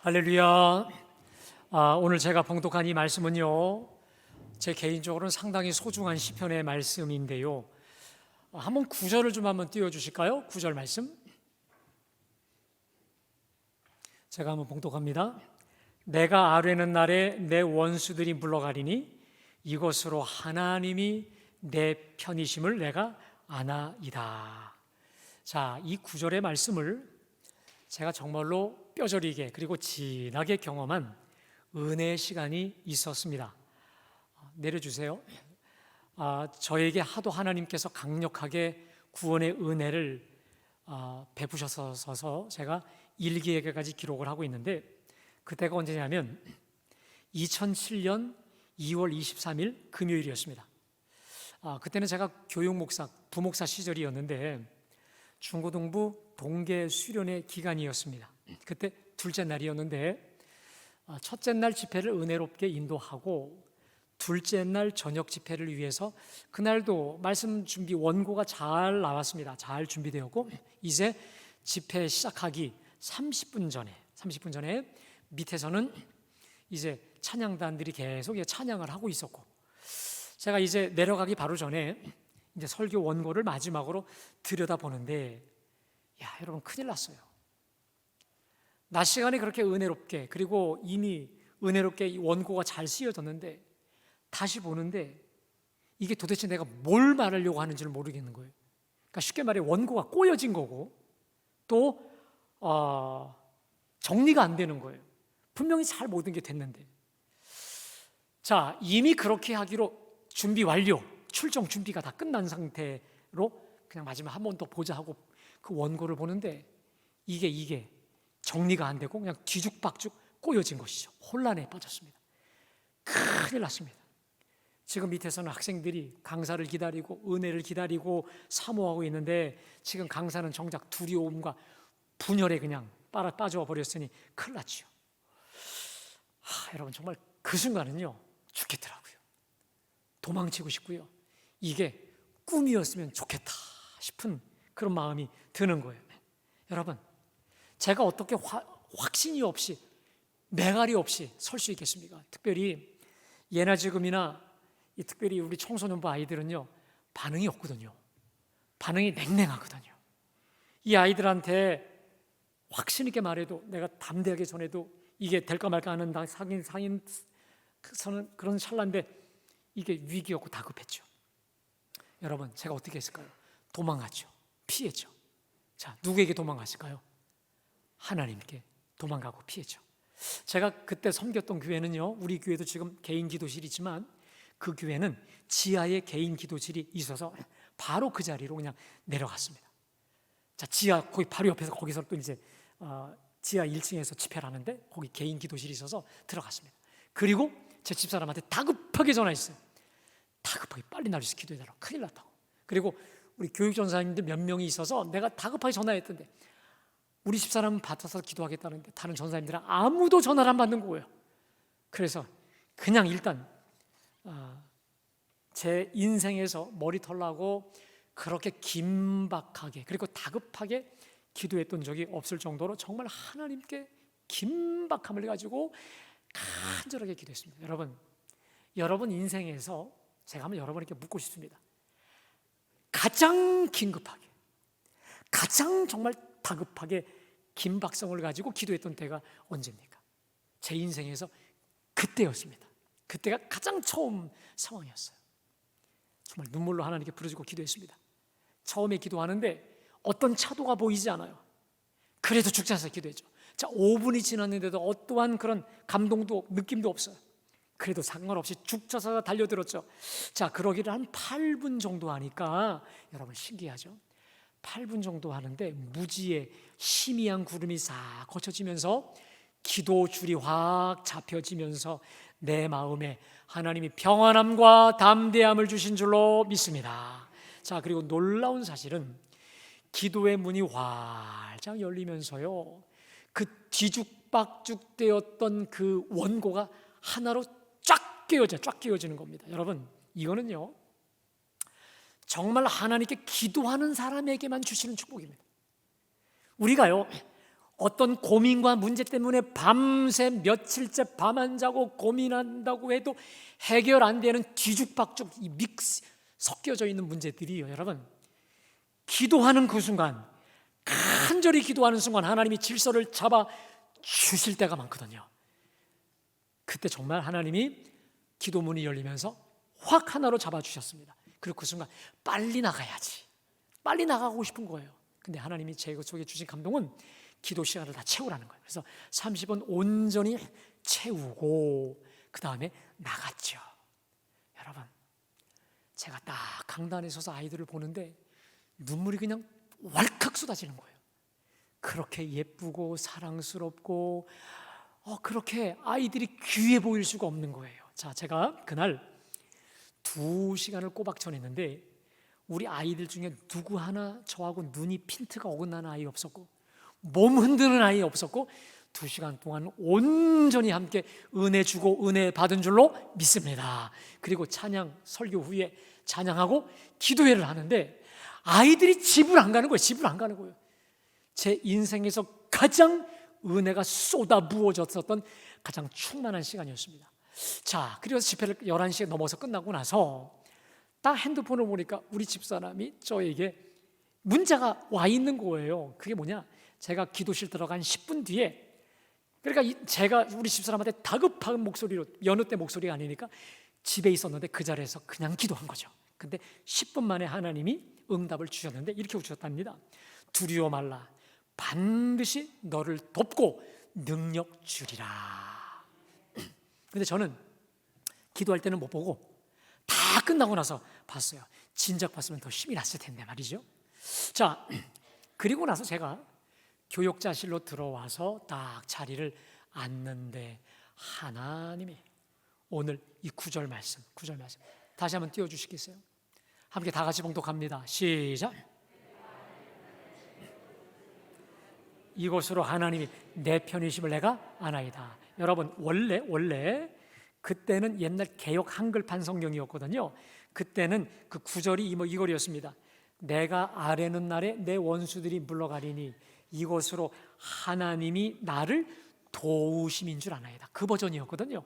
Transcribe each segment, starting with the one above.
할렐루야. 오늘 제가 봉독한 이 말씀은요, 제 개인적으로는 상당히 소중한 시편의 말씀인데요. 한번 구절을 좀 한번 띄워주실까요? 구절 말씀. 제가 한번 봉독합니다. 내가 아뢰는 날에 내 원수들이 물러가리니 이것으로 하나님이 내 편이심을 내가 아나이다. 자, 이 구절의 말씀을 제가 정말로 뼈저리게 그리고 진하게 경험한 은혜의 시간이 있었습니다. 내려주세요. 저에게 하도 하나님께서 강력하게 구원의 은혜를 베푸셔서 제가 일기예가까지 기록을 하고 있는데, 그때가 언제냐면 2007년 2월 23일 금요일이었습니다. 그때는 제가 교육목사, 부목사 시절이었는데 중고등부 동계 수련회 기간이었습니다. 그때 둘째 날이었는데 첫째 날 집회를 은혜롭게 인도하고 둘째 날 저녁 집회를 위해서 그날도 말씀 준비 원고가 잘 나왔습니다. 잘 준비되었고 이제 집회 시작하기 30분 전에 밑에서는 이제 찬양단들이 계속 찬양을 하고 있었고, 제가 이제 내려가기 바로 전에 이제 설교 원고를 마지막으로 들여다보는데, 야, 여러분 큰일 났어요. 낮 시간에 그렇게 은혜롭게, 그리고 이미 은혜롭게 이 원고가 잘 쓰여졌는데 다시 보는데 이게 도대체 내가 뭘 말하려고 하는지를 모르겠는 거예요. 그러니까 쉽게 말해 원고가 꼬여진 거고 또 정리가 안 되는 거예요. 분명히 잘 모든 게 됐는데, 자, 이미 그렇게 하기로 준비 완료, 출정 준비가 다 끝난 상태로 그냥 마지막 한 번 더 보자 하고 그 원고를 보는데 이게 정리가 안 되고 그냥 뒤죽박죽 꼬여진 것이죠. 혼란에 빠졌습니다. 큰일 났습니다. 지금 밑에서는 학생들이 강사를 기다리고 은혜를 기다리고 사모하고 있는데 지금 강사는 정작 두려움과 분열에 그냥 빠져 버렸으니 큰일 났죠. 여러분 정말 그 순간은요 죽겠더라고요. 도망치고 싶고요. 이게 꿈이었으면 좋겠다 싶은 그런 마음이 드는 거예요. 여러분, 제가 어떻게 확신이 없이 매갈이 없이 설 수 있겠습니까? 특별히 예나 지금이나 특별히 우리 청소년부 아이들은요 반응이 없거든요. 반응이 냉랭하거든요. 이 아이들한테 확신 있게 말해도, 내가 담대하게 전해도 이게 될까 말까 하는 상인 그런 찰나인데 이게 위기였고 다급했죠. 여러분, 제가 어떻게 했을까요? 도망갔죠. 피했죠. 자, 누구에게 도망갔을까요? 하나님께 도망가고 피했죠. 제가 그때 섬겼던 교회는요, 우리 교회도 지금 개인 기도실이지만 그 교회는 지하에 개인 기도실이 있어서 바로 그 자리로 그냥 내려갔습니다. 자, 지하 거기 바로 옆에서 거기서 또 이제 지하 1층에서 집회를 하는데 거기 개인 기도실이 있어서 들어갔습니다. 그리고 제 집사람한테 다급하게 전화했어요. 다급하게 빨리 날려서 기도해달라고, 큰일 났다고. 그리고 우리 교육전사님들 몇 명이 있어서 내가 다급하게 전화했던데 우리 집사람은 받아서 기도하겠다는데 다른 전사님들은 아무도 전화를 안 받는 거예요. 그래서 그냥 일단 제 인생에서 머리털 나고 그렇게 긴박하게 그리고 다급하게 기도했던 적이 없을 정도로 정말 하나님께 긴박함을 가지고 간절하게 기도했습니다. 여러분 인생에서 제가 한번 여러분에게 묻고 싶습니다. 가장 긴급하게, 가장 정말 다급하게 긴박성을 가지고 기도했던 때가 언제입니까? 제 인생에서 그때였습니다. 그때가 가장 처음 상황이었어요. 정말 눈물로 하나님께 부르짖고 기도했습니다. 처음에 기도하는데 어떤 차도가 보이지 않아요. 그래도 죽지 않아서 기도했죠. 자, 5분이 지났는데도 어떠한 그런 감동도 느낌도 없어요. 그래도 상관없이 죽쳐서 달려들었죠. 자, 그러기를 한 8분 정도 하니까 여러분 신기하죠? 8분 정도 하는데 무지의 희미한 구름이 싹 거쳐지면서 기도줄이 확 잡혀지면서 내 마음에 하나님이 평안함과 담대함을 주신 줄로 믿습니다. 자, 그리고 놀라운 사실은 기도의 문이 활짝 열리면서요, 그 뒤죽박죽 되었던 그 원고가 하나로 쫙 끼워지는 겁니다. 여러분, 이거는요 정말 하나님께 기도하는 사람에게만 주시는 축복입니다. 우리가요 어떤 고민과 문제 때문에 밤새 며칠째 밤 안 자고 고민한다고 해도 해결 안 되는 뒤죽박죽 이 믹스 섞여져 있는 문제들이요, 여러분, 기도하는 그 순간, 간절히 기도하는 순간 하나님이 질서를 잡아 주실 때가 많거든요. 그때 정말 하나님이 기도문이 열리면서 확 하나로 잡아주셨습니다. 그리고 그 순간 빨리 나가야지, 빨리 나가고 싶은 거예요. 근데 하나님이 제 속에 주신 감동은 기도 시간을 다 채우라는 거예요. 그래서 30분 온전히 채우고 그 다음에 나갔죠. 여러분, 제가 딱 강단에 서서 아이들을 보는데 눈물이 그냥 왈칵 쏟아지는 거예요. 그렇게 예쁘고 사랑스럽고 그렇게 아이들이 귀해 보일 수가 없는 거예요. 자, 제가 그날 2시간을 꼬박 전했는데 우리 아이들 중에 누구 하나 저하고 눈이 핀트가 어긋나는 아이 없었고 몸 흔드는 아이 없었고 2시간 동안 온전히 함께 은혜 주고 은혜 받은 줄로 믿습니다. 그리고 찬양 설교 후에 찬양하고 기도회를 하는데 아이들이 집을 안 가는 거예요. 집을 안 가는 거예요. 제 인생에서 가장 은혜가 쏟아 부어졌었던 가장 충만한 시간이었습니다. 자, 그래서 집회를 11시에 넘어서 끝나고 나서 딱 핸드폰을 보니까 우리 집사람이 저에게 문자가 와 있는 거예요. 그게 뭐냐, 제가 기도실 들어간 10분 뒤에, 그러니까 제가 우리 집사람한테 다급한 목소리로, 여느 때 목소리가 아니니까 집에 있었는데 그 자리에서 그냥 기도한 거죠. 근데 10분 만에 하나님이 응답을 주셨는데 이렇게 주셨답니다. 두려워 말라, 반드시 너를 돕고 능력 주리라. 근데 저는 기도할 때는 못 보고 다 끝나고 나서 봤어요. 진작 봤으면 더 힘이 났을 텐데 말이죠. 자, 그리고 나서 제가 교육자실로 들어와서 딱 자리를 앉는데 하나님이 오늘 이 9절 말씀 다시 한번 띄워주시겠어요? 함께 다 같이 봉독합니다. 시작. 이것으로 하나님이 내 편이심을 내가 아나이다. 여러분, 원래 그때는 옛날 개역 한글판 성경이었거든요. 그때는 그 9절이 이거리였습니다. 내가 아뢰는 날에 내 원수들이 물러가리니 이것으로 하나님이 나를 도우심인 줄 아나이다. 그 버전이었거든요.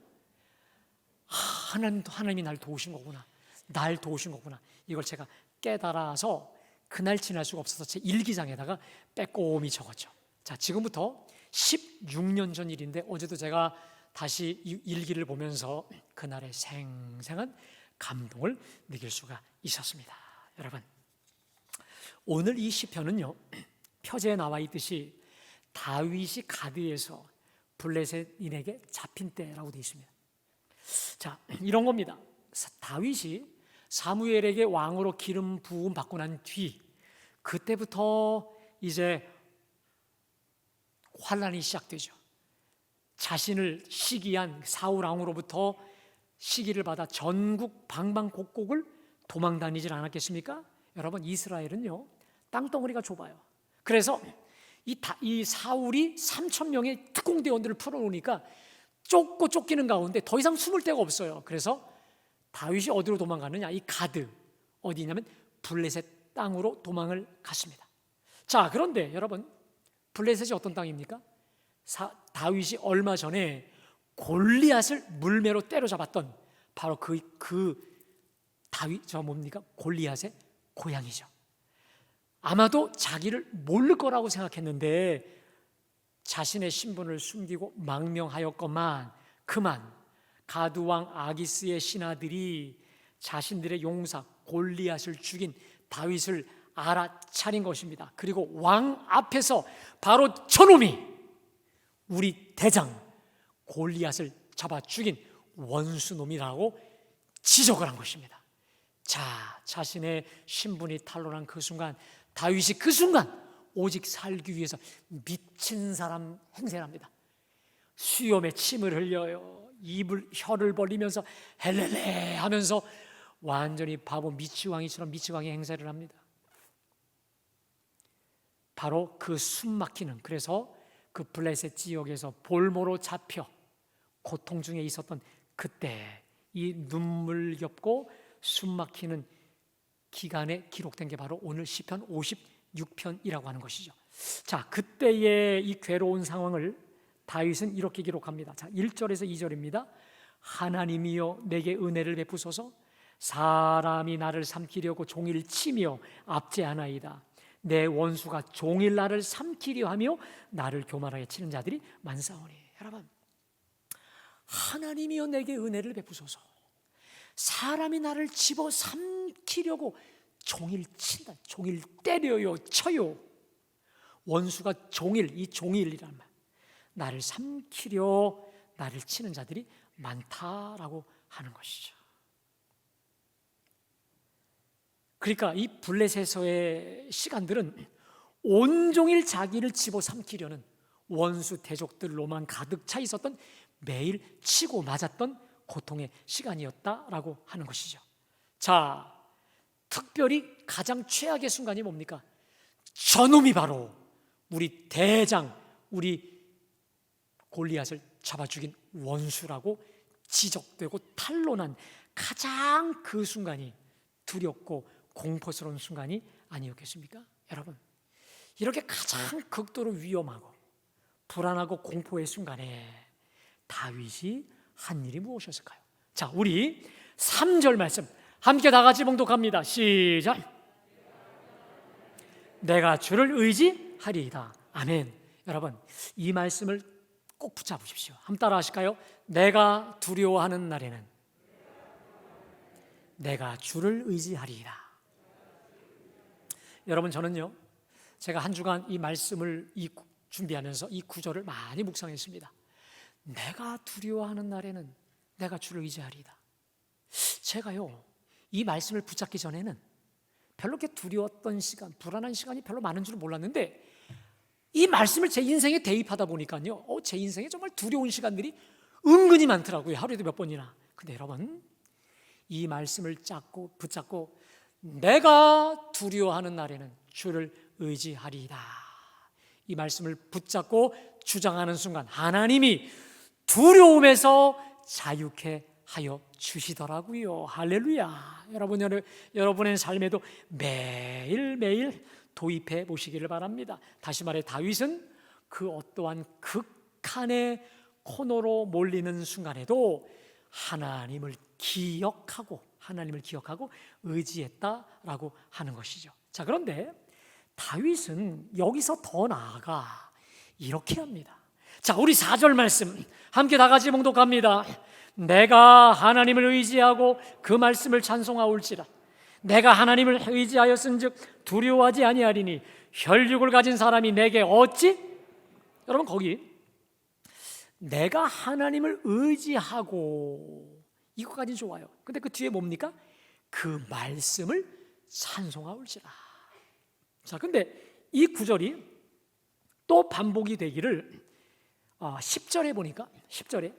하나님이 날 도우신 거구나, 날 도우신 거구나. 이걸 제가 깨달아서 그날 지날 수가 없어서 제 일기장에다가 빼꼼히 적었죠. 자, 지금부터 16년 전 일인데 어제도 제가 다시 이 일기를 보면서 그날의 생생한 감동을 느낄 수가 있었습니다. 여러분, 오늘 이 시편은요, 표제에 나와 있듯이 다윗이 가드에서 블레셋인에게 잡힌 때라고 되어 있습니다. 자, 이런 겁니다. 다윗이 사무엘에게 왕으로 기름 부음 받고 난 뒤, 그때부터 이제 환란이 시작되죠. 자신을 시기한 사울 왕으로부터 시기를 받아 전국 방방곡곡을 도망 다니질 않았겠습니까? 여러분, 이스라엘은요, 땅덩어리가 좁아요. 그래서 이 사울이 3,000명의 특공대원들을 풀어놓으니까 쫓고 쫓기는 가운데 더 이상 숨을 데가 없어요. 그래서 다윗이 어디로 도망가느냐, 이 가드, 어디냐면 블레셋 땅으로 도망을 갔습니다. 자, 그런데 여러분, 블레셋이 어떤 땅입니까? 다윗이 얼마 전에 골리앗을 물매로 때려잡았던 바로 다윗, 골리앗의 고향이죠. 아마도 자기를 모를 거라고 생각했는데 자신의 신분을 숨기고 망명하였건만 그만 가드왕 아기스의 신하들이 자신들의 용사 골리앗을 죽인 다윗을 알아차린 것입니다. 그리고 왕 앞에서 바로 저놈이 우리 대장 골리앗을 잡아 죽인 원수놈이라고 지적을 한 것입니다. 자, 자신의 신분이 탄로난 그 순간, 다윗이 그 순간 오직 살기 위해서 미친 사람 행세를 합니다. 수염에 침을 흘려요. 혀를 벌리면서 헬렐레 하면서 완전히 바보 미치광이처럼 미치광이 행세를 합니다. 바로 그 숨막히는, 그래서 그 블레셋 지역에서 볼모로 잡혀 고통 중에 있었던 그때 이 눈물겹고 숨막히는 기간에 기록된 게 바로 오늘 시편 56편이라고 하는 것이죠. 자, 그때의 이 괴로운 상황을 다윗은 이렇게 기록합니다. 자, 1절에서 2절입니다. 하나님이여 내게 은혜를 베푸소서. 사람이 나를 삼키려고 종일 치며 압제하나이다. 내 원수가 종일 나를 삼키려 하며 나를 교만하게 치는 자들이 많사오니. 여러분, 하나님이여 내게 은혜를 베푸소서. 사람이 나를 집어 삼키려고 종일 친다. 종일 때려요, 쳐요. 원수가 종일, 이 종일이란 말, 나를 삼키려 나를 치는 자들이 많다라고 하는 것이죠. 그러니까 이 블레셋에서의 시간들은 온종일 자기를 집어삼키려는 원수 대적들로만 가득 차 있었던, 매일 치고 맞았던 고통의 시간이었다라고 하는 것이죠. 자, 특별히 가장 최악의 순간이 뭡니까? 저놈이 바로 우리 대장, 우리 골리앗을 잡아 죽인 원수라고 지적되고 탄론한 가장 그 순간이 두렵고 공포스러운 순간이 아니었겠습니까? 여러분, 이렇게 가장 극도로 위험하고 불안하고 공포의 순간에 다윗이 한 일이 무엇이었을까요? 자, 우리 3절 말씀 함께 다 같이 봉독합니다. 시작. 내가 주를 의지하리이다. 아멘. 여러분, 이 말씀을 꼭 붙잡으십시오. 한번 따라 하실까요? 내가 두려워하는 날에는 내가 주를 의지하리이다. 여러분, 저는요, 제가 한 주간 이 말씀을 준비하면서 이 구절을 많이 묵상했습니다. 내가 두려워하는 날에는 내가 주를 의지하리이다. 제가요, 이 말씀을 붙잡기 전에는 별로 그렇게 두려웠던 시간, 불안한 시간이 별로 많은 줄 몰랐는데, 이 말씀을 제 인생에 대입하다 보니까요, 제 인생에 정말 두려운 시간들이 은근히 많더라고요. 하루에도 몇 번이나. 근데 여러분, 이 말씀을 붙잡고 내가 두려워하는 날에는 주를 의지하리이다, 이 말씀을 붙잡고 주장하는 순간 하나님이 두려움에서 자유케 하여 주시더라고요. 할렐루야. 여러분의 삶에도 매일매일 도입해 보시기를 바랍니다. 다시 말해, 다윗은 그 어떠한 극한의 코너로 몰리는 순간에도 하나님을 기억하고 의지했다라고 하는 것이죠. 자, 그런데 다윗은 여기서 더 나아가 이렇게 합니다. 자, 우리 4절 말씀 함께 다 같이 봉독합니다. 내가 하나님을 의지하고 그 말씀을 찬송하올지라. 내가 하나님을 의지하였은즉 두려워하지 아니하리니 혈육을 가진 사람이 내게 어찌? 여러분, 거기 내가 하나님을 의지하고, 이거까지 좋아요. 근데 그 뒤에 뭡니까? 그 말씀을 찬송하올지라. 자, 근데 이 구절이 또 반복이 되기를 10절에 보니까, 10절에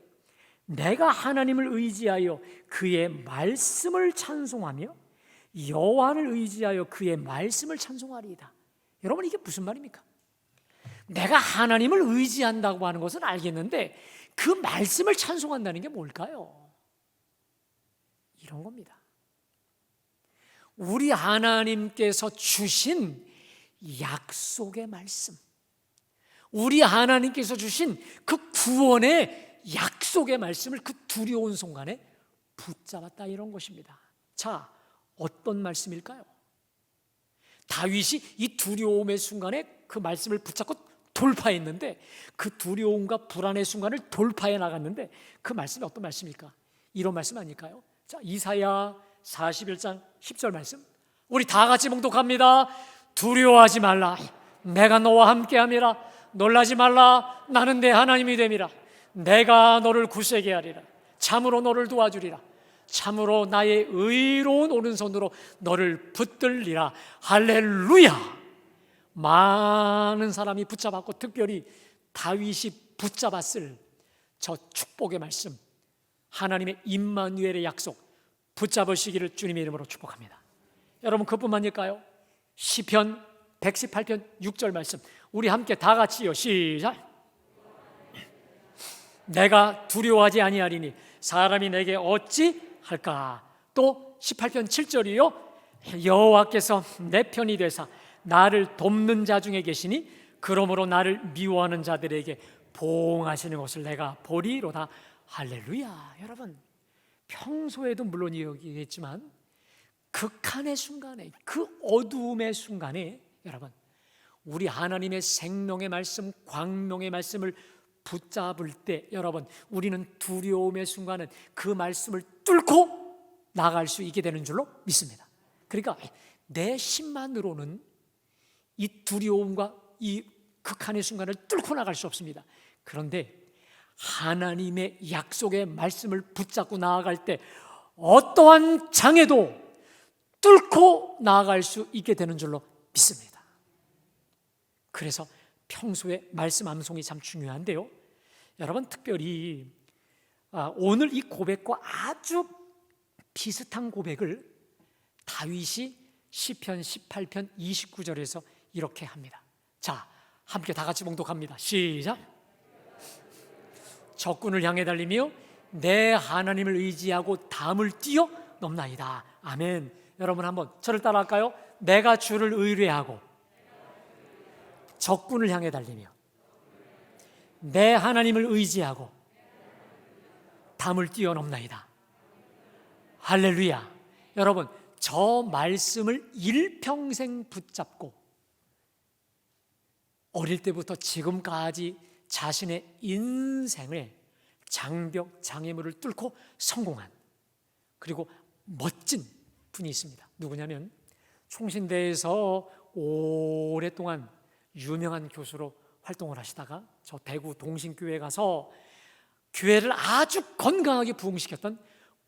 내가 하나님을 의지하여 그의 말씀을 찬송하며 여호와를 의지하여 그의 말씀을 찬송하리이다. 여러분, 이게 무슨 말입니까? 내가 하나님을 의지한다고 하는 것은 알겠는데 그 말씀을 찬송한다는 게 뭘까요? 이런 겁니다. 우리 하나님께서 주신 약속의 말씀, 우리 하나님께서 주신 그 구원의 약속의 말씀을 그 두려운 순간에 붙잡았다, 이런 것입니다. 자, 어떤 말씀일까요? 다윗이 이 두려움의 순간에 그 말씀을 붙잡고 돌파했는데, 그 두려움과 불안의 순간을 돌파해 나갔는데 그 말씀이 어떤 말씀일까? 이런 말씀 아닐까요? 자, 이사야 41장 10절 말씀 우리 다 같이 봉독합니다. 두려워하지 말라, 내가 너와 함께함이라. 놀라지 말라, 나는 내 하나님이 됨이라. 내가 너를 굳세게 하리라. 참으로 너를 도와주리라. 참으로 나의 의로운 오른손으로 너를 붙들리라. 할렐루야. 많은 사람이 붙잡았고 특별히 다윗이 붙잡았을 저 축복의 말씀, 하나님의 임마누엘의 약속 붙잡으시기를 주님의 이름으로 축복합니다. 여러분, 그뿐만일까요? 시편 118편 6절 말씀 우리 함께 다 같이요, 시작. 내가 두려워하지 아니하리니 사람이 내게 어찌 할까? 또 18편 7절이요. 여호와께서 내 편이 되사 나를 돕는 자 중에 계시니 그러므로 나를 미워하는 자들에게 보응하시는 것을 내가 보리로다. 할렐루야. 여러분, 평소에도 물론 얘기했지만 극한의 순간에, 그 어두움의 순간에 여러분, 우리 하나님의 생명의 말씀, 광명의 말씀을 붙잡을 때 여러분, 우리는 두려움의 순간은 그 말씀을 뚫고 나갈 수 있게 되는 줄로 믿습니다. 그러니까 내 힘만으로는 이 두려움과 이 극한의 순간을 뚫고 나갈 수 없습니다. 그런데 하나님의 약속의 말씀을 붙잡고 나아갈 때 어떠한 장애도 뚫고 나아갈 수 있게 되는 줄로 믿습니다. 그래서 평소에 말씀 암송이 참 중요한데요, 여러분, 특별히 오늘 이 고백과 아주 비슷한 고백을 다윗이 시편 18편 29절에서 이렇게 합니다. 자, 함께 다 같이 봉독합니다. 시작. 적군을 향해 달리며 내 하나님을 의지하고 담을 뛰어 넘나이다. 아멘. 여러분 한번 저를 따라할까요? 내가 주를 의뢰하고 적군을 향해 달리며 내 하나님을 의지하고 담을 뛰어 넘나이다. 할렐루야. 여러분, 저 말씀을 일평생 붙잡고 어릴 때부터 지금까지 자신의 인생의 장벽, 장애물을 뚫고 성공한, 그리고 멋진 분이 있습니다. 누구냐면 총신대에서 오랫동안 유명한 교수로 활동을 하시다가 저 대구 동신교회 가서 교회를 아주 건강하게 부흥시켰던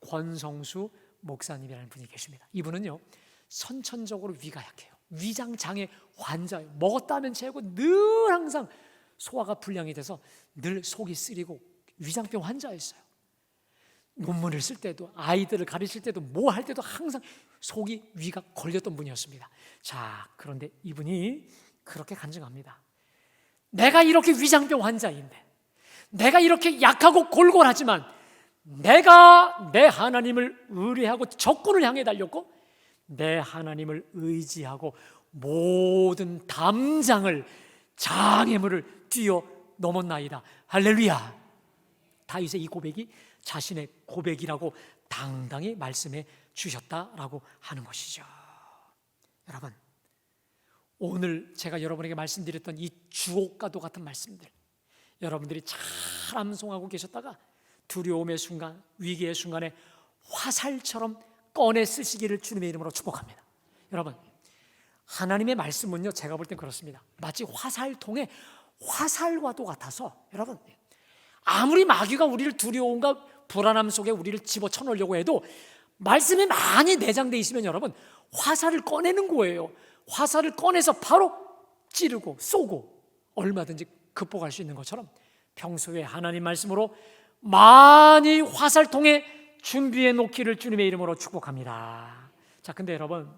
권성수 목사님이라는 분이 계십니다. 이분은요, 선천적으로 위가 약해요. 위장장애 환자예요. 먹었다면 채우고 늘 항상 소화가 불량이 돼서 늘 속이 쓰리고 위장병 환자였어요. 논문을 쓸 때도, 아이들을 가르칠 때도, 뭐 할 때도 항상 속이, 위가 걸렸던 분이었습니다. 자, 그런데 이분이 그렇게 간증합니다. 내가 이렇게 위장병 환자인데, 내가 이렇게 약하고 골골하지만 내가 내 하나님을 의뢰하고 적군을 향해 달렸고 내 하나님을 의지하고 모든 담장을, 장애물을 뛰어 넘었나이다. 할렐루야. 다윗의 이 고백이 자신의 고백이라고 당당히 말씀해 주셨다라고 하는 것이죠. 여러분, 오늘 제가 여러분에게 말씀드렸던 이 주옥과도 같은 말씀들, 여러분들이 잘 암송하고 계셨다가 두려움의 순간, 위기의 순간에 화살처럼 꺼내 쓰시기를 주님의 이름으로 축복합니다. 여러분, 하나님의 말씀은요, 제가 볼 땐 그렇습니다. 마치 화살통에 화살과도 같아서, 여러분, 아무리 마귀가 우리를 두려움과 불안함 속에 우리를 집어쳐넣으려고 해도 말씀이 많이 내장되어 있으면 여러분, 화살을 꺼내는 거예요. 화살을 꺼내서 바로 찌르고 쏘고 얼마든지 극복할 수 있는 것처럼 평소에 하나님 말씀으로 많이 화살통에 준비해 놓기를 주님의 이름으로 축복합니다. 자, 근데 여러분,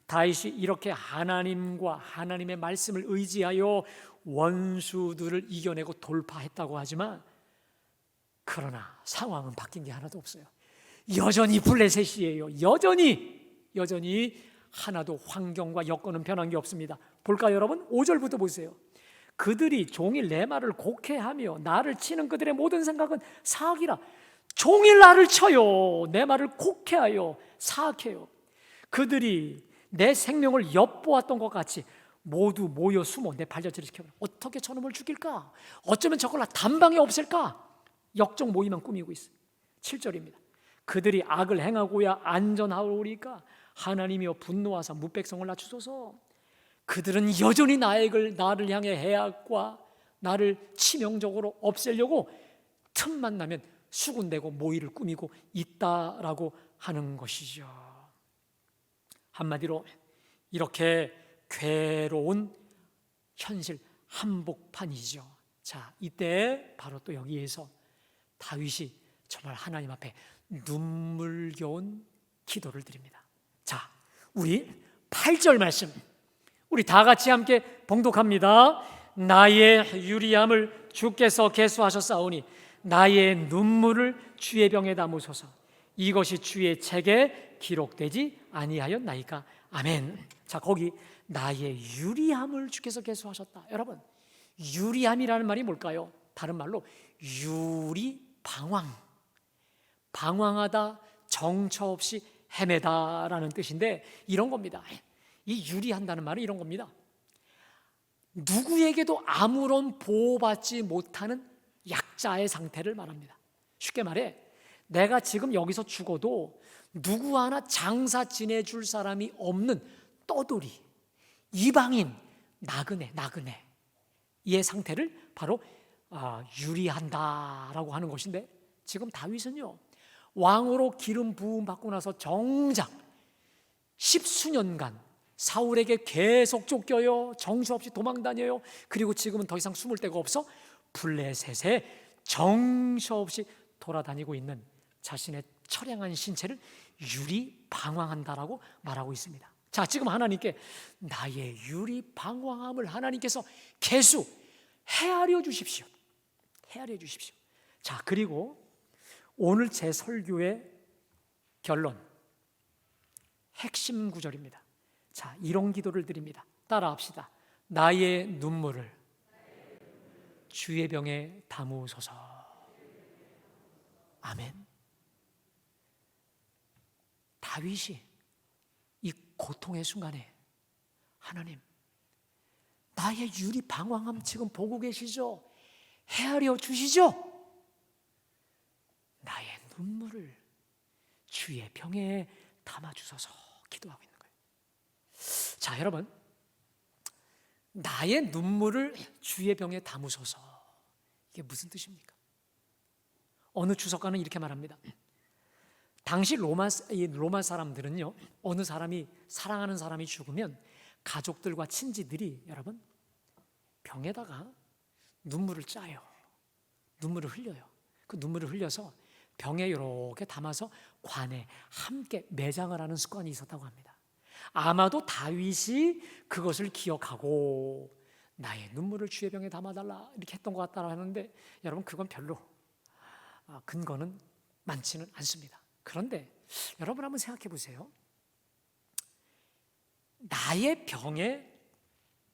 다윗이 이렇게 하나님과 하나님의 말씀을 의지하여 원수들을 이겨내고 돌파했다고 하지만, 그러나 상황은 바뀐 게 하나도 없어요. 여전히 블레셋이에요. 여전히 하나도 환경과 여건은 변한 게 없습니다. 볼까요, 여러분? 5절부터 보세요. 그들이 종일 내 말을 곡해하며 나를 치는 그들의 모든 생각은 사악이라. 종일 나를 쳐요. 내 말을 곡해하여 사악해요. 그들이 내 생명을 엿보았던 것 같이 모두 모여 숨어 내 발자취를 지켜보라. 어떻게 저놈을 죽일까? 어쩌면 저걸 단방에 없앨까? 역적 모임만 꾸미고 있어요. 7절입니다. 그들이 악을 행하고야 안전하오리까? 하나님이여 분노하사 무백성을 낮추소서. 그들은 여전히 나를 향해 해악과 나를 치명적으로 없애려고 틈만 나면 수군대고 모의를 꾸미고 있다라고 하는 것이죠. 한마디로 이렇게 괴로운 현실 한복판이죠. 자, 이때 바로 또 여기에서 다윗이 정말 하나님 앞에 눈물겨운 기도를 드립니다. 자, 우리 8절 말씀 우리 다 같이 함께 봉독합니다. 나의 유리함을 주께서 계수하셨사오니 나의 눈물을 주의 병에 담으소서. 이것이 주의 책에 기록되지 아니하였나이까. 아멘. 자, 거기 나의 유리함을 주께서 계수하셨다. 여러분, 유리함이라는 말이 뭘까요? 다른 말로 유리방황, 방황하다, 정처 없이 헤매다라는 뜻인데 이런 겁니다. 이 유리한다는 말은 이런 겁니다. 누구에게도 아무런 보호받지 못하는 약자의 상태를 말합니다. 쉽게 말해 내가 지금 여기서 죽어도 누구 하나 장사 지내줄 사람이 없는 떠돌이, 이방인, 나그네 의 상태를 바로 유리한다라고 하는 것인데, 지금 다윗은요 왕으로 기름 부음 받고 나서 정작 10수년간 사울에게 계속 쫓겨요. 정수없이 도망다녀요. 그리고 지금은 더 이상 숨을 데가 없어 블레셋에 정처없이 돌아다니고 있는 자신의 처량한 신체를 유리방황한다라고 말하고 있습니다. 자, 지금 하나님께 나의 유리방황함을 하나님께서 계속 헤아려 주십시오. 헤아려 주십시오. 자, 그리고 오늘 제 설교의 결론, 핵심 구절입니다. 자, 이런 기도를 드립니다. 따라합시다. 나의 눈물을 주의 병에 담으소서. 아멘. 다윗이 이 고통의 순간에 하나님, 나의 유리 방황함 지금 보고 계시죠? 헤아려 주시죠? 나의 눈물을 주의 병에 담아주소서 기도하고 있는 거예요. 자, 여러분, 나의 눈물을 주의 병에 담으소서, 이게 무슨 뜻입니까? 어느 주석가는 이렇게 말합니다. 당시 로마 사람들은요, 어느 사람이, 사랑하는 사람이 죽으면 가족들과 친지들이 여러분 병에다가 눈물을 짜요. 눈물을 흘려요. 그 눈물을 흘려서 병에 이렇게 담아서 관에 함께 매장을 하는 습관이 있었다고 합니다. 아마도 다윗이 그것을 기억하고 나의 눈물을 주의 병에 담아달라 이렇게 했던 것 같다고 하는데, 여러분 그건 별로 근거는 많지는 않습니다. 그런데 여러분 한번 생각해 보세요. 나의 병에,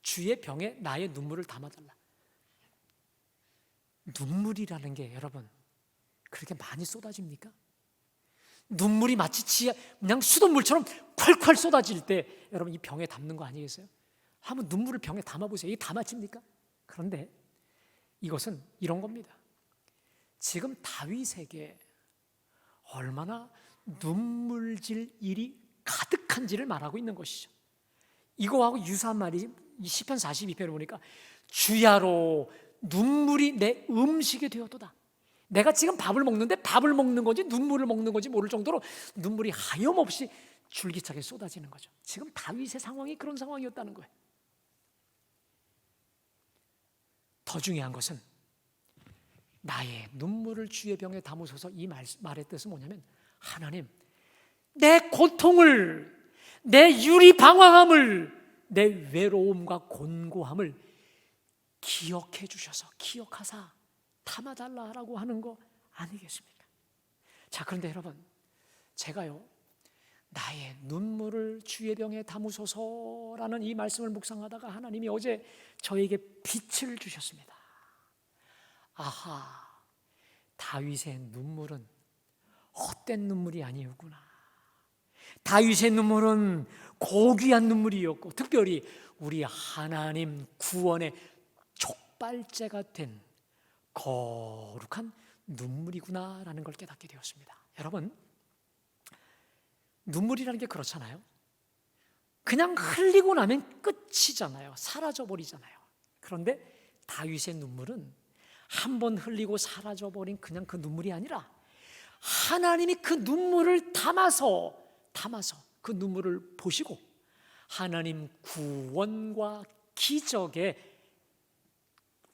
주의 병에 나의 눈물을 담아달라. 눈물이라는 게 여러분 그렇게 많이 쏟아집니까? 눈물이 마치 그냥 수돗물처럼 콸콸 쏟아질 때 여러분 이 병에 담는 거 아니겠어요? 한번 눈물을 병에 담아보세요. 이게 다 마칩니까? 그런데 이것은 이런 겁니다. 지금 다윗에게 얼마나 눈물질 일이 가득한지를 말하고 있는 것이죠. 이거하고 유사한 말이 시편 42편을 보니까 주야로 눈물이 내 음식이 되었도다. 내가 지금 밥을 먹는데 밥을 먹는 건지 눈물을 먹는 건지 모를 정도로 눈물이 하염없이 줄기차게 쏟아지는 거죠. 지금 다윗의 상황이 그런 상황이었다는 거예요. 더 중요한 것은 나의 눈물을 주의 병에 담으소서, 이 말의 뜻은 뭐냐면 하나님, 내 고통을, 내 유리방황함을, 내 외로움과 곤고함을 기억해 주셔서 기억하사 담아달라라고 하는 거 아니겠습니까? 자, 그런데 여러분, 제가요 나의 눈물을 주의 병에 담으소서라는 이 말씀을 묵상하다가 하나님이 어제 저에게 빛을 주셨습니다. 아하, 다윗의 눈물은 헛된 눈물이 아니었구나. 다윗의 눈물은 고귀한 눈물이었고, 특별히 우리 하나님 구원의 촉발제가 된 거룩한 눈물이구나라는 걸 깨닫게 되었습니다. 여러분, 눈물이라는 게 그렇잖아요. 그냥 흘리고 나면 끝이잖아요. 사라져버리잖아요. 그런데 다윗의 눈물은 한 번 흘리고 사라져버린 그냥 그 눈물이 아니라 하나님이 그 눈물을 담아서 그 눈물을 보시고 하나님 구원과 기적의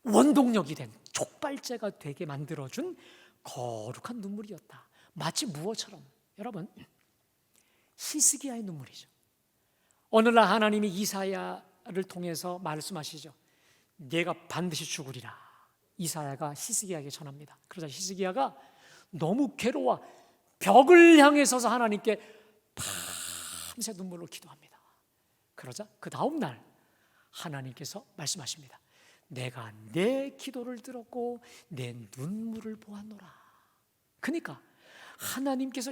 원동력이 된 촉발제가 되게 만들어준 거룩한 눈물이었다. 마치 무엇처럼? 여러분, 히스기야의 눈물이죠. 오늘날 하나님이 이사야를 통해서 말씀하시죠. 네가 반드시 죽으리라. 이사야가 히스기야에게 전합니다. 그러자 히스기야가 너무 괴로워 벽을 향해 서서 하나님께 밤새 눈물로 기도합니다. 그러자 그 다음 날 하나님께서 말씀하십니다. 내가 내 기도를 들었고 내 눈물을 보았노라. 그러니까 하나님께서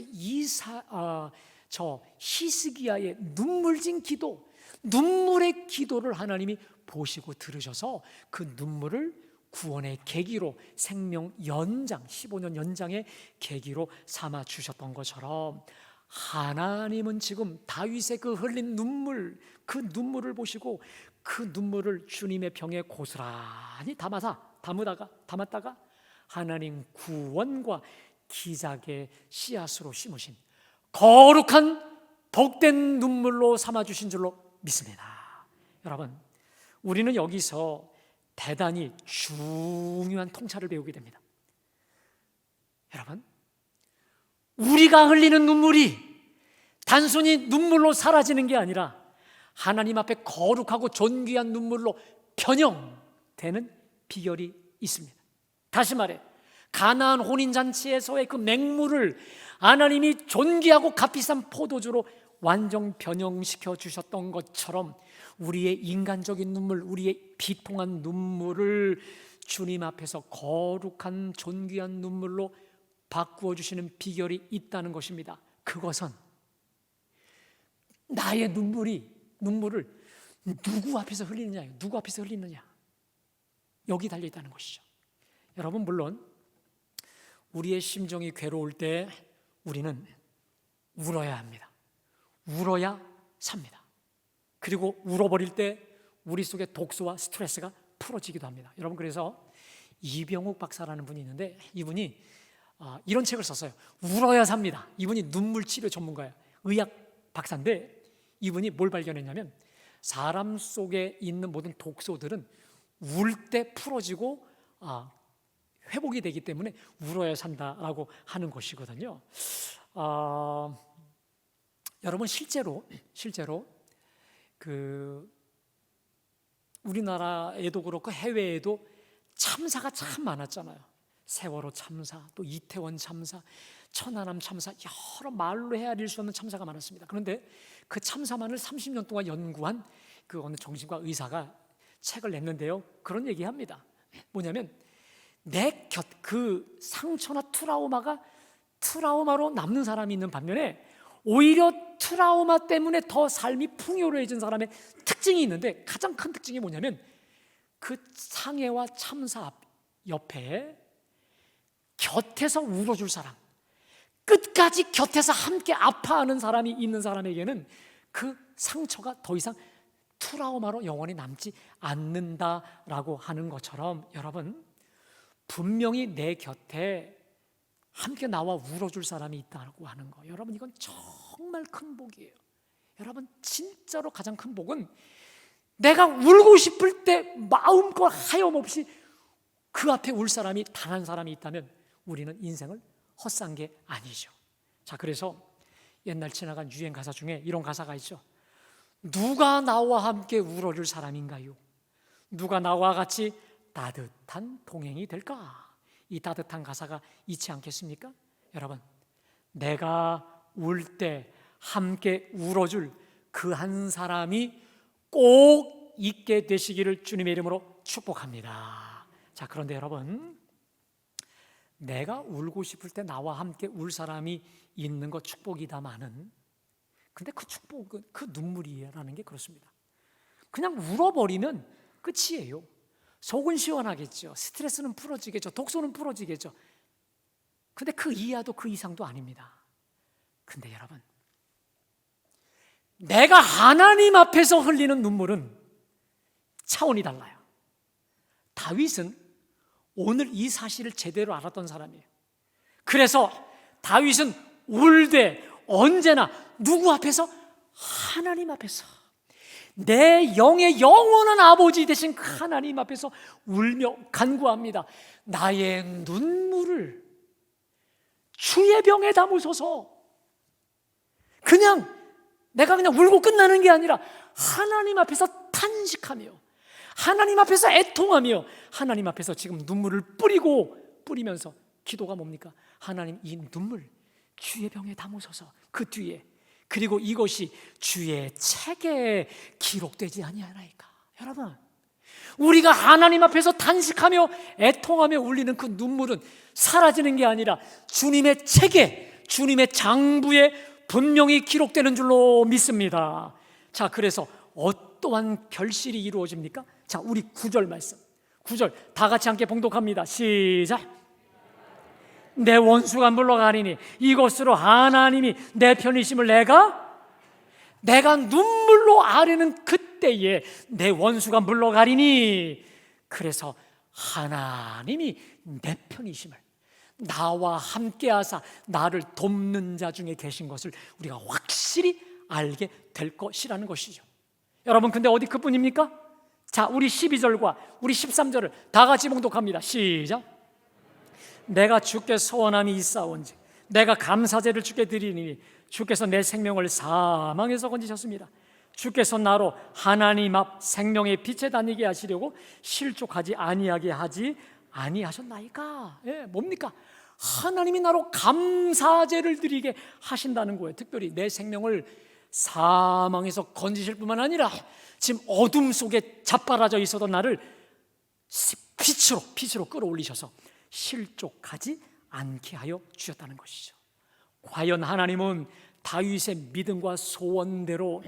저 히스기야의 눈물진 기도, 눈물의 기도를 하나님이 보시고 들으셔서 그 눈물을 구원의 계기로, 생명 연장, 15년 연장의 계기로 삼아 주셨던 것처럼 하나님은 지금 다윗의 그 흘린 눈물, 그 눈물을 보시고 그 눈물을 주님의 병에 고스란히 담았다가 하나님 구원과 기작의 씨앗으로 심으신 거룩한 복된 눈물로 삼아주신 줄로 믿습니다. 여러분, 우리는 여기서 대단히 중요한 통찰을 배우게 됩니다. 여러분, 우리가 흘리는 눈물이 단순히 눈물로 사라지는 게 아니라 하나님 앞에 거룩하고 존귀한 눈물로 변형되는 비결이 있습니다. 다시 말해, 가나안 혼인잔치에서의 그 맹물을 하나님이 존귀하고 값비싼 포도주로 완전 변형시켜 주셨던 것처럼 우리의 인간적인 눈물, 우리의 비통한 눈물을 주님 앞에서 거룩한 존귀한 눈물로 바꾸어 주시는 비결이 있다는 것입니다. 그것은 나의 눈물을 누구 앞에서 흘리느냐, 누구 앞에서 흘리느냐, 여기 달려 있다는 것이죠. 여러분, 물론 우리의 심정이 괴로울 때 우리는 울어야 합니다. 울어야 삽니다. 그리고 울어버릴 때 우리 속에 독소와 스트레스가 풀어지기도 합니다. 여러분, 그래서 이병욱 박사라는 분이 있는데 이분이 이런 책을 썼어요. 울어야 삽니다. 이분이 눈물치료 전문가예요. 의학 박사인데 이분이 뭘 발견했냐면 사람 속에 있는 모든 독소들은 울 때 풀어지고 회복이 되기 때문에 울어야 산다라고 하는 것이거든요. 여러분, 실제로 그 우리나라에도 그렇고 해외에도 참사가 참 많았잖아요. 세월호 참사, 또 이태원 참사, 천안함 참사, 여러 말로 헤아릴 수 없는 참사가 많았습니다. 그런데 그 참사만을 30년 동안 연구한 그 어느 정신과 의사가 책을 냈는데요, 그런 얘기합니다. 뭐냐면 내 그 상처나 트라우마로 남는 사람이 있는 반면에 오히려 트라우마 때문에 더 삶이 풍요로워진 사람의 특징이 있는데, 가장 큰 특징이 뭐냐면 그 상해와 참사 옆에 곁에서 울어줄 사람, 끝까지 곁에서 함께 아파하는 사람이 있는 사람에게는 그 상처가 더 이상 트라우마로 영원히 남지 않는다라고 하는 것처럼, 여러분, 분명히 내 곁에 함께 나와 울어줄 사람이 있다고 하는 거, 여러분, 이건 정말 큰 복이에요. 여러분, 진짜로 가장 큰 복은 내가 울고 싶을 때 마음껏 하염없이 그 앞에 울 사람이 단 한 사람이 있다면 우리는 인생을 헛산 게 아니죠. 자, 그래서 옛날 지나간 유행 가사 중에 이런 가사가 있죠. 누가 나와 함께 울어줄 사람인가요? 누가 나와 같이 따뜻한 동행이 될까? 이 따뜻한 가사가 있지 않겠습니까? 여러분, 내가 울 때 함께 울어줄 그 한 사람이 꼭 있게 되시기를 주님의 이름으로 축복합니다. 자, 그런데 여러분, 내가 울고 싶을 때 나와 함께 울 사람이 있는 것 축복이다마는, 근데 그 축복은 그 눈물이라는 게 그렇습니다. 그냥 울어버리면 끝이에요. 속은 시원하겠죠. 스트레스는 풀어지겠죠. 독소는 풀어지겠죠. 근데 그 이하도 그 이상도 아닙니다. 근데 여러분, 내가 하나님 앞에서 흘리는 눈물은 차원이 달라요. 다윗은 오늘 이 사실을 제대로 알았던 사람이에요. 그래서 다윗은 울되 언제나 누구 앞에서? 하나님 앞에서, 내 영의 영원한 아버지 되신 그 하나님 앞에서 울며 간구합니다. 나의 눈물을 주의 병에 담으소서. 내가 그냥 울고 끝나는 게 아니라 하나님 앞에서 탄식하며, 하나님 앞에서 애통하며, 하나님 앞에서 지금 눈물을 뿌리면서 기도가 뭡니까? 하나님, 이 눈물 주의 병에 담으소서. 그 뒤에 그리고 이것이 주의 책에 기록되지 아니하나이까. 여러분, 우리가 하나님 앞에서 단식하며 애통하며 울리는 그 눈물은 사라지는 게 아니라 주님의 책에, 주님의 장부에 분명히 기록되는 줄로 믿습니다. 자, 그래서 어떠한 결실이 이루어집니까? 자, 우리 9절 말씀, 9절 다 같이 함께 봉독합니다. 시작. 내 원수가 물러가리니 이것으로 하나님이 내 편이심을 내가 눈물로 아뢰는 그때에 내 원수가 물러가리니, 그래서 하나님이 내 편이심을, 나와 함께 하사 나를 돕는 자 중에 계신 것을 우리가 확실히 알게 될 것이라는 것이죠. 여러분, 근데 어디 그뿐입니까? 자, 우리 12절과 우리 13절을 다 같이 봉독합니다. 시작. 내가 주께 소원함이 있사온지 내가 감사제를 주께 드리니 주께서 내 생명을 사망에서 건지셨습니다. 주께서 나로 하나님 앞 생명의 빛에 다니게 하시려고 실족하지 아니하게 하지 아니하셨나이까. 예, 뭡니까? 하나님이 나로 감사제를 드리게 하신다는 거예요. 특별히 내 생명을 사망에서 건지실 뿐만 아니라 지금 어둠 속에 자빠라져 있어도 나를 빛으로 끌어올리셔서 실족하지 않게 하여 주셨다는 것이죠. 과연 하나님은 다윗의 믿음과 소원대로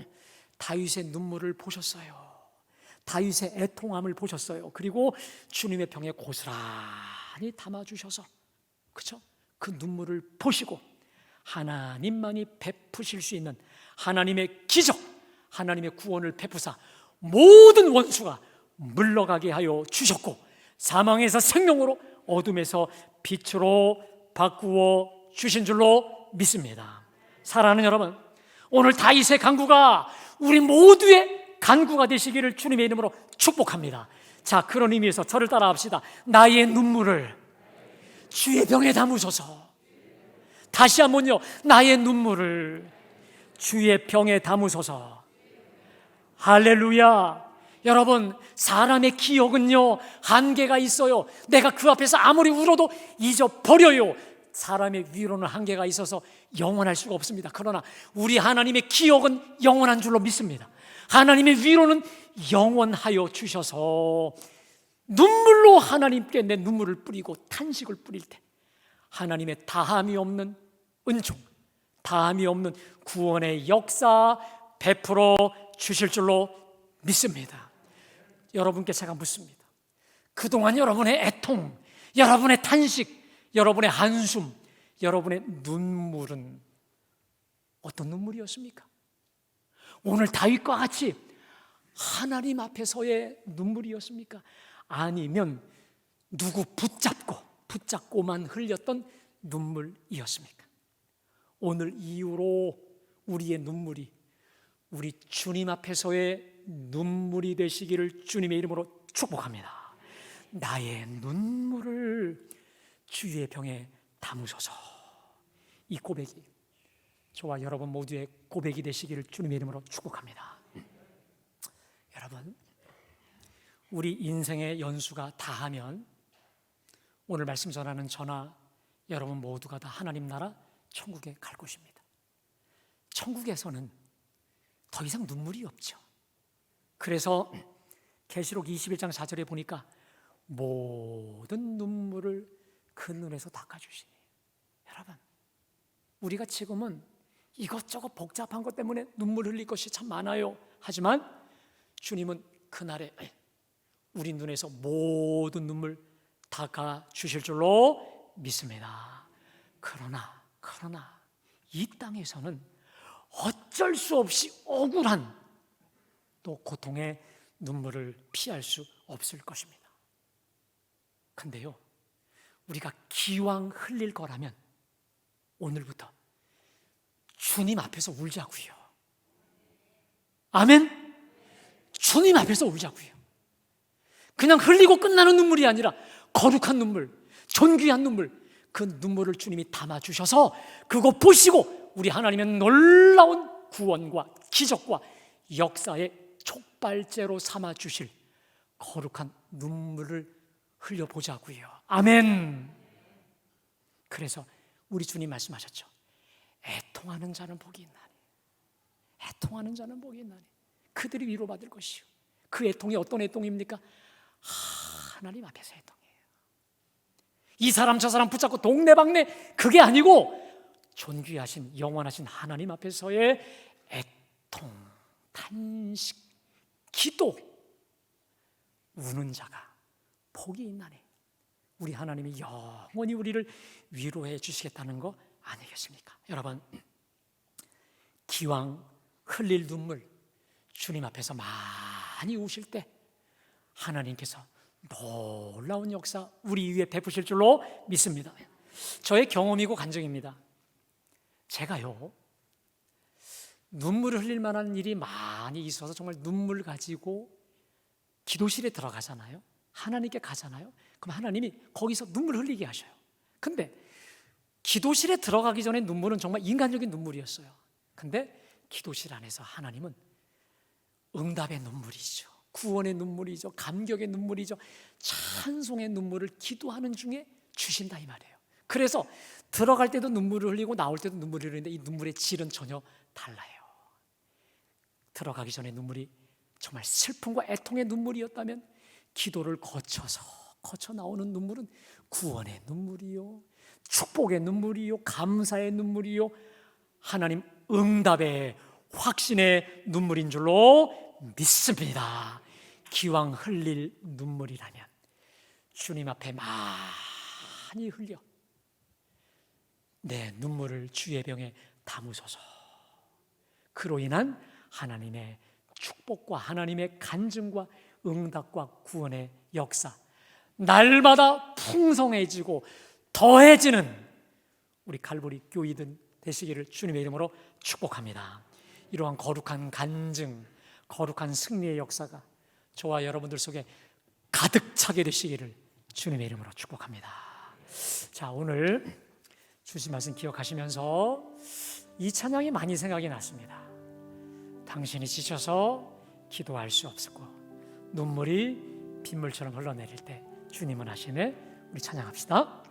다윗의 눈물을 보셨어요. 다윗의 애통함을 보셨어요. 그리고 주님의 병에 고스란히 담아주셔서, 그렇죠? 그 눈물을 보시고 하나님만이 베푸실 수 있는 하나님의 기적, 하나님의 구원을 베푸사 모든 원수가 물러가게 하여 주셨고, 사망에서 생명으로, 어둠에서 빛으로 바꾸어 주신 줄로 믿습니다. 사랑하는 여러분, 오늘 다윗의 간구가 우리 모두의 간구가 되시기를 주님의 이름으로 축복합니다. 자, 그런 의미에서 저를 따라합시다. 나의 눈물을 주의 병에 담으소서. 다시 한번요. 나의 눈물을 주의 병에 담으소서. 할렐루야. 여러분, 사람의 기억은요 한계가 있어요. 내가 그 앞에서 아무리 울어도 잊어버려요. 사람의 위로는 한계가 있어서 영원할 수가 없습니다. 그러나 우리 하나님의 기억은 영원한 줄로 믿습니다. 하나님의 위로는 영원하여 주셔서 눈물로 하나님께 내 눈물을 뿌리고 탄식을 뿌릴 때 하나님의 다함이 없는 은총, 다함이 없는 구원의 역사 베풀어 주실 줄로 믿습니다. 여러분께 제가 묻습니다. 그동안 여러분의 애통, 여러분의 탄식, 여러분의 한숨, 여러분의 눈물은 어떤 눈물이었습니까? 오늘 다윗과 같이 하나님 앞에서의 눈물이었습니까? 아니면 누구 붙잡고만 흘렸던 눈물이었습니까? 오늘 이후로 우리의 눈물이 우리 주님 앞에서의 눈물이 되시기를 주님의 이름으로 축복합니다. 나의 눈물을 주의 병에 담으소서. 이 고백이 저와 여러분 모두의 고백이 되시기를 주님의 이름으로 축복합니다. 여러분, 우리 인생의 연수가 다하면 오늘 말씀 전하는 저나 여러분 모두가 다 하나님 나라 천국에 갈 것입니다. 천국에서는 더 이상 눈물이 없죠. 그래서 계시록 21장 4절에 보니까 모든 눈물을 그 눈에서 닦아주시니, 여러분, 우리가 지금은 이것저것 복잡한 것 때문에 눈물 흘릴 것이 참 많아요. 하지만 주님은 그날에 우리 눈에서 모든 눈물 닦아주실 줄로 믿습니다. 그러나 이 땅에서는 어쩔 수 없이 억울한 또 고통의 눈물을 피할 수 없을 것입니다. 근데요, 우리가 기왕 흘릴 거라면 오늘부터 주님 앞에서 울자고요. 아멘? 주님 앞에서 울자고요. 그냥 흘리고 끝나는 눈물이 아니라 거룩한 눈물, 존귀한 눈물, 그 눈물을 주님이 담아주셔서 그거 보시고 우리 하나님의 놀라운 구원과 기적과 역사의 촉발제로 삼아주실 거룩한 눈물을 흘려보자고요. 아멘. 그래서 우리 주님 말씀하셨죠. 애통하는 자는 복이 있나니. 애통하는 자는 복이 있나니 그들이 위로받을 것이요. 그 애통이 어떤 애통입니까? 하나님 앞에서 애통이에요. 이 사람 저 사람 붙잡고 동네방네 그게 아니고 존귀하신 영원하신 하나님 앞에서의 애통, 탄식, 기도, 우는 자가 복이 있나니 우리 하나님이 영원히 우리를 위로해 주시겠다는 거 아니겠습니까? 여러분, 기왕 흘릴 눈물 주님 앞에서 많이 우실 때 하나님께서 놀라운 역사 우리 위에 베푸실 줄로 믿습니다. 저의 경험이고 간증입니다. 제가요, 눈물을 흘릴 만한 일이 많이 있어서 정말 눈물 가지고 기도실에 들어가잖아요. 하나님께 가잖아요. 그럼 하나님이 거기서 눈물 흘리게 하셔요. 근데 기도실에 들어가기 전에 눈물은 정말 인간적인 눈물이었어요. 근데 기도실 안에서 하나님은 응답의 눈물이죠, 구원의 눈물이죠, 감격의 눈물이죠, 찬송의 눈물을 기도하는 중에 주신다 이 말이에요. 그래서 들어갈 때도 눈물을 흘리고 나올 때도 눈물을 흘리는데 이 눈물의 질은 전혀 달라요. 들어가기 전에 눈물이 정말 슬픔과 애통의 눈물이었다면 기도를 거쳐 나오는 눈물은 구원의 눈물이요, 축복의 눈물이요, 감사의 눈물이요, 하나님 응답의 확신의 눈물인 줄로 믿습니다. 기왕 흘릴 눈물이라면 주님 앞에 많이 흘려 내 눈물을 주의 병에 담으소서. 그로 인한 하나님의 축복과 하나님의 간증과 응답과 구원의 역사 날마다 풍성해지고 더해지는 우리 칼보리 교회들 되시기를 주님의 이름으로 축복합니다. 이러한 거룩한 간증, 거룩한 승리의 역사가 저와 여러분들 속에 가득 차게 되시기를 주님의 이름으로 축복합니다. 자, 오늘 주신 말씀 기억하시면서 이 찬양이 많이 생각이 났습니다. 당신이 지쳐서 기도할 수 없었고 눈물이 빗물처럼 흘러내릴 때 주님은 하시네. 우리 찬양합시다.